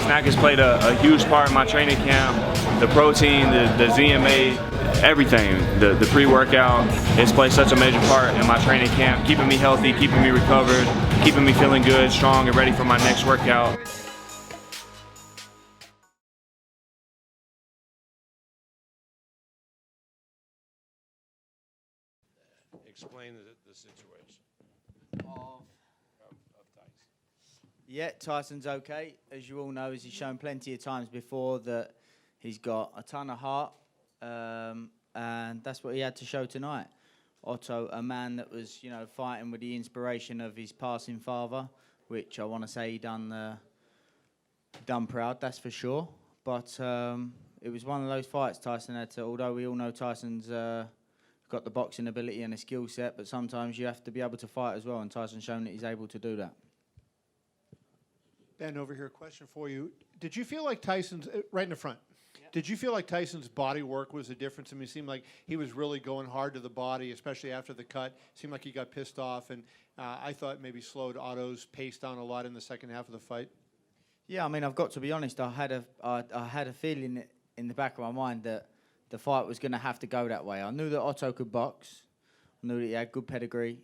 Snack has played a huge part in my training camp. The protein, the ZMA, everything, the pre-workout, it's played such a major part in my training camp, keeping me healthy, keeping me recovered, keeping me feeling good, strong, and ready for my next workout. Explain the situation Of Tyson. Yeah, Tyson's okay. As you all know, as he's shown plenty of times before, that he's got a ton of heart, and that's what he had to show tonight. Otto, a man that was, fighting with the inspiration of his passing father, which I want to say he done proud, that's for sure. But it was one of those fights Tyson had to, although we all know Tyson's got the boxing ability and a skill set, but sometimes you have to be able to fight as well, and Tyson's shown that he's able to do that. Ben, over here, question for you. Did you feel like Tyson's, right in the front, did you feel like Tyson's body work was a difference? I mean, it seemed like he was really going hard to the body, especially after the cut. It seemed like he got pissed off, and I thought maybe slowed Otto's pace down a lot in the second half of the fight. Yeah, I mean, I've got to be honest, I had a feeling in the back of my mind that the fight was going to have to go that way. I knew that Otto could box. I knew that he had good pedigree.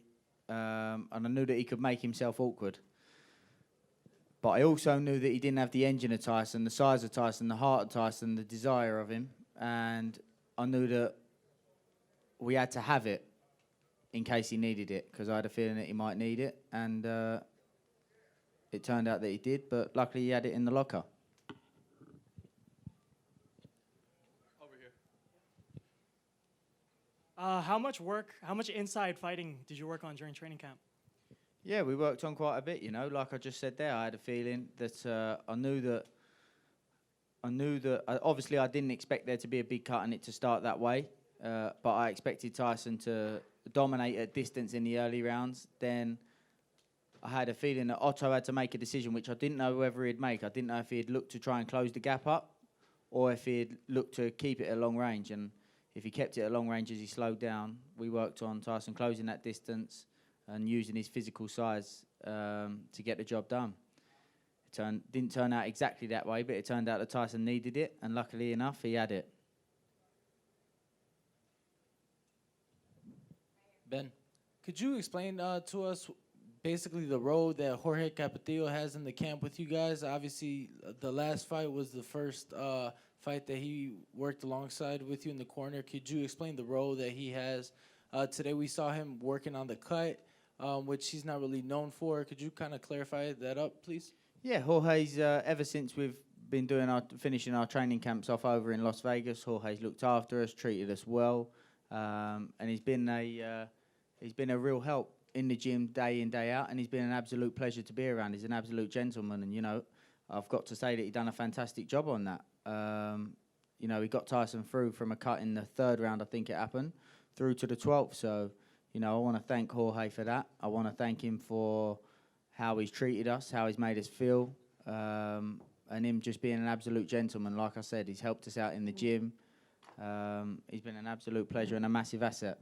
And I knew that he could make himself awkward. But I also knew that he didn't have the engine of Tyson, the size of Tyson, the heart of Tyson, the desire of him. And I knew that we had to have it in case he needed it, because I had a feeling that he might need it. And it turned out that he did, but luckily he had it in the locker. How much inside fighting did you work on during training camp? Yeah, we worked on quite a bit, Like I just said there, I had a feeling that I knew that obviously I didn't expect there to be a big cut and it to start that way, but I expected Tyson to dominate at distance in the early rounds. Then I had a feeling that Otto had to make a decision, which I didn't know whether he'd make. I didn't know if he'd look to try and close the gap up or if he'd look to keep it at long range. And if he kept it at long range as he slowed down, we worked on Tyson closing that distance and using his physical size to get the job done. It didn't turn out exactly that way, but it turned out that Tyson needed it, and luckily enough, he had it. Ben, could you explain to us basically the role that Jorge Capetillo has in the camp with you guys? Obviously, the last fight was the first fight that he worked alongside with you in the corner. Could you explain the role that he has? Today we saw him working on the cut, which he's not really known for. Could you kind of clarify that up, please? Yeah, Jorge's, ever since we've been finishing our training camps off over in Las Vegas, Jorge's looked after us, treated us well, and he's been a real help in the gym day in, day out, and he's been an absolute pleasure to be around. He's an absolute gentleman, and, I've got to say that he done a fantastic job on that. He got Tyson through from a cut in the third round, I think it happened, through to the 12th. So, I want to thank Jorge for that. I want to thank him for how he's treated us, how he's made us feel, and him just being an absolute gentleman. Like I said, he's helped us out in the gym. He's been an absolute pleasure and a massive asset.